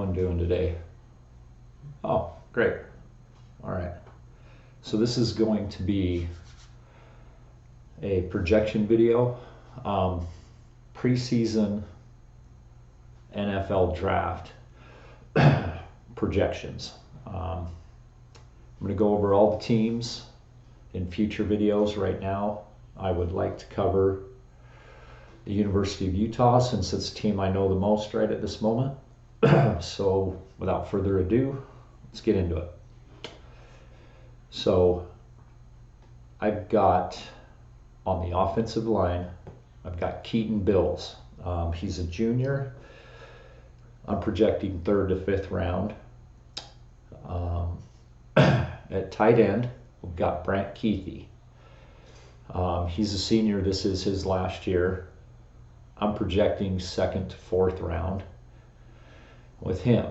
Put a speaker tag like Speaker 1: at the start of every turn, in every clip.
Speaker 1: everyone doing today? Oh, great. All right. So this is going to be a projection video, preseason NFL draft projections. I'm going to go over all the teams in future videos. Right now, I would like to cover the University of Utah, since it's the team I know the most right at this moment. So without further ado, let's get into it. So I've got on the offensive line, I've got Keaton Bills. He's a junior. I'm projecting 3rd to 5th round. At tight end, we've got Brant Keithy. He's a senior. This is his last year. I'm projecting 2nd to 4th round with him.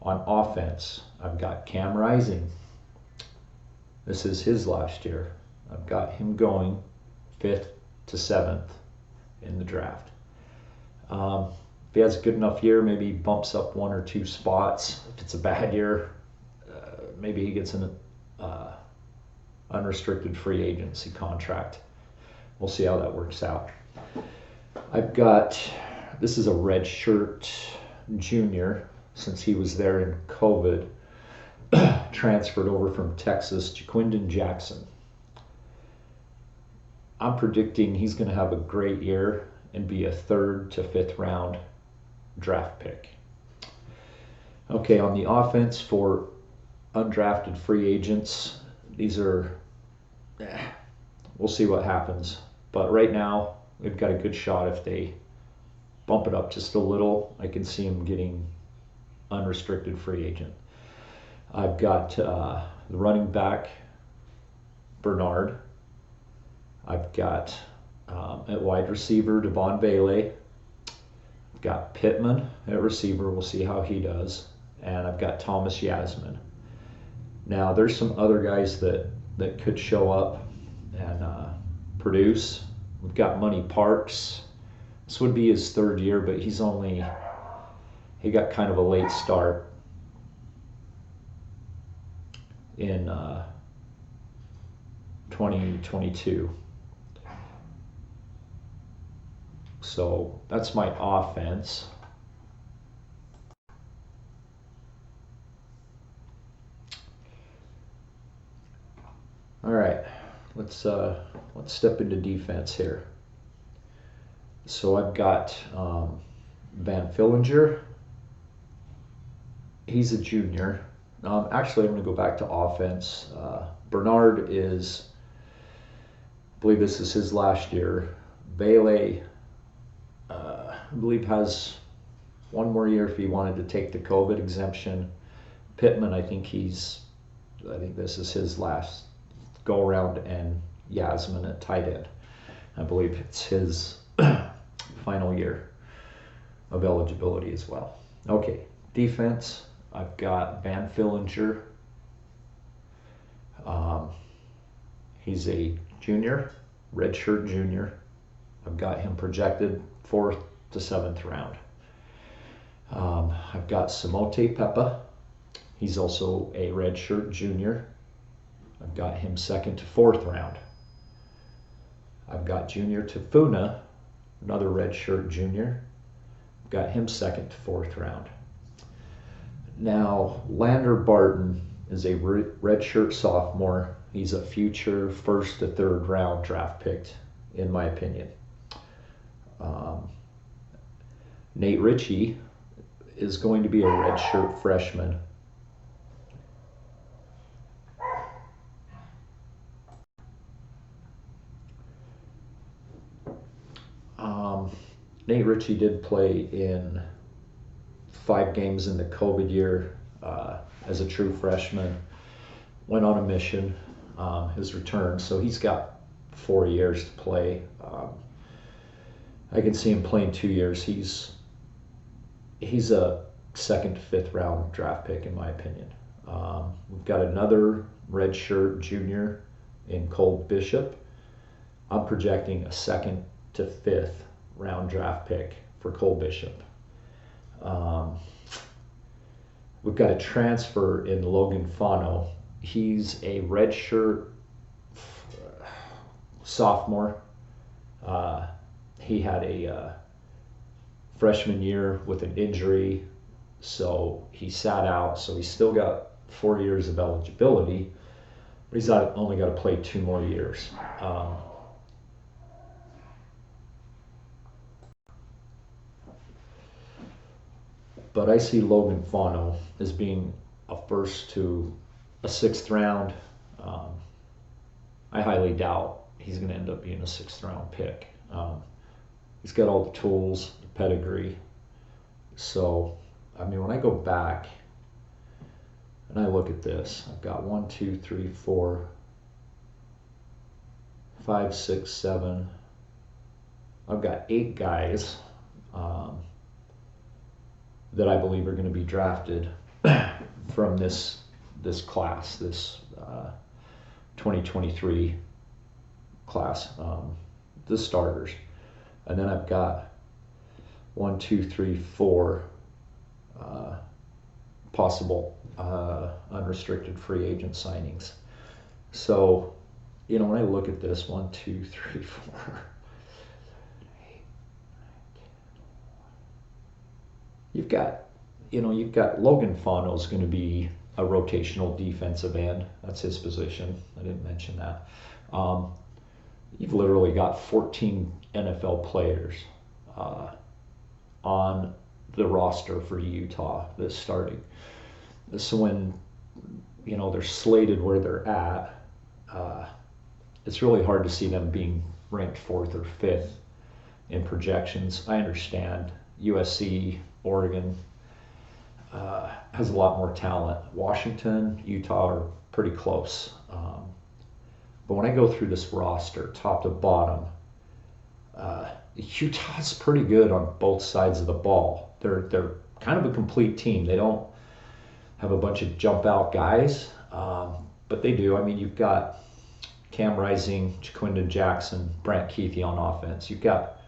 Speaker 1: On offense, I've got Cam Rising. This is his last year. I've got him going 5th to 7th in the draft. If he has a good enough year, maybe he bumps up 1 or 2 spots. If it's a bad year, maybe he gets an unrestricted free agency contract. We'll see how that works out. I've got, this is a redshirt junior, since he was there in COVID, transferred over from Texas, Jaquindon Jackson. I'm predicting he's going to have a great year and be a 3rd to 5th round draft pick. Okay, on the offense for undrafted free agents, these are, we'll see what happens. But right now, we've got a good shot. If they bump it up just a little, I can see him getting unrestricted free agent. I've got the running back, Bernard. I've got at wide receiver, Devon Bailey. I've got Pittman at receiver. We'll see how he does. And I've got Thomas Yasmin. Now, there's some other guys that could show up and produce. We've got Money Parks. This would be his 3rd year, but he got kind of a late start in 2022. So that's my offense. All right, let's step into defense here. So I've got Van Fillinger. He's a junior. Actually, I'm going to go back to offense. Bernard is, I believe this is his last year. Bailey, I believe, has 1 more year if he wanted to take the COVID exemption. Pittman, I think this is his last go around, and Yasmin at tight end. I believe it's his final year of eligibility as well. Okay, defense, I've got Van Fillinger. He's a junior, redshirt junior. I've got him projected 4th to 7th round. I've got Samote Pepa. He's also a redshirt junior. I've got him 2nd to 4th round. I've got Junior Tafuna, another redshirt junior. I've got him 2nd to 4th round. Now, Lander Barton is a redshirt sophomore. He's a future 1st to 3rd round draft pick, in my opinion. Nate Ritchie is going to be a redshirt freshman. Nate Ritchie did play in 5 games in the COVID year as a true freshman. Went on a mission, his return, so he's got 4 years to play. I can see him playing 2 years. He's a 2nd to 5th round draft pick, in my opinion. We've got another redshirt junior in Cole Bishop. I'm projecting a 2nd to 5th round draft pick for Cole Bishop. We've got a transfer in Logan Fano. He's a redshirt sophomore. He had a freshman year with an injury, so he sat out. So he's still got 4 years of eligibility, but he's only got to play 2 more years. But I see Logan Fano as being a first to a 6th round. I highly doubt he's going to end up being a 6th round pick. He's got all the tools, the pedigree. So, I mean, when I go back and I look at this, I've got 1, 2, 3, 4, 5, 6, 7. I've got 8 guys that I believe are going to be drafted from this class, this 2023 class, the starters. And then I've got 1, 2, 3, 4 possible unrestricted free agent signings. So, you know, when I look at this, 1, 2, 3, 4, you've got Logan Fano's going to be a rotational defensive end. That's his position. I didn't mention that. You've literally got 14 NFL players on the roster for Utah that's starting. So when, you know, they're slated where they're at, it's really hard to see them being ranked 4th or 5th in projections. I understand USC, Oregon has a lot more talent. Washington, Utah are pretty close. But when I go through this roster, top to bottom, Utah's pretty good on both sides of the ball. They're kind of a complete team. They don't have a bunch of jump out guys, but they do. I mean, you've got Cam Rising, Jaquindon Jackson, Brant Keithy on offense. You've got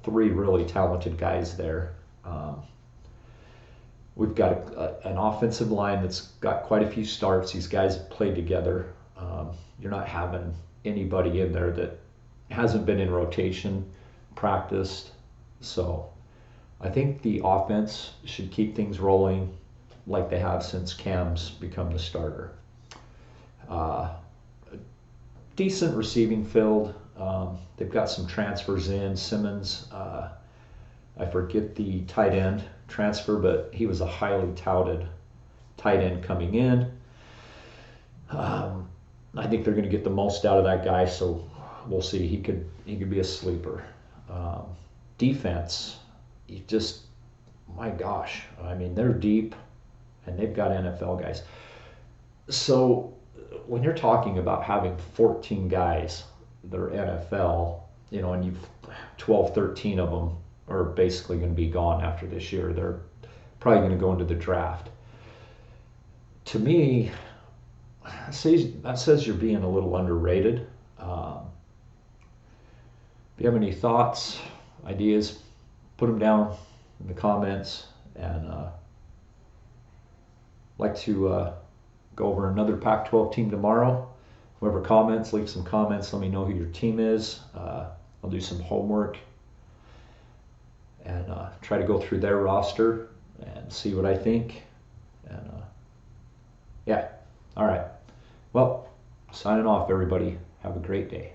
Speaker 1: 3 really talented guys there. We've got an offensive line that's got quite a few starts. These guys have played together. You're not having anybody in there that hasn't been in rotation, practiced. So I think the offense should keep things rolling like they have since Cam's become the starter. Decent receiving field. They've got some transfers in. Simmons, I forget the tight end transfer, but he was a highly touted tight end coming in. I think they're going to get the most out of that guy, so we'll see. He could be a sleeper. Defense, my gosh, I mean, they're deep, and they've got NFL guys. So when you're talking about having 14 guys that are NFL, you know, and you've 12, 13 of them are basically going to be gone after this year. They're probably going to go into the draft. To me, that says you're being a little underrated. If you have any thoughts, ideas, put them down in the comments. And like to go over another Pac-12 team tomorrow. Whoever comments, leave some comments. Let me know who your team is. I'll do some homework and try to go through their roster and see what I think. And yeah, all right. Well, signing off, everybody. Have a great day.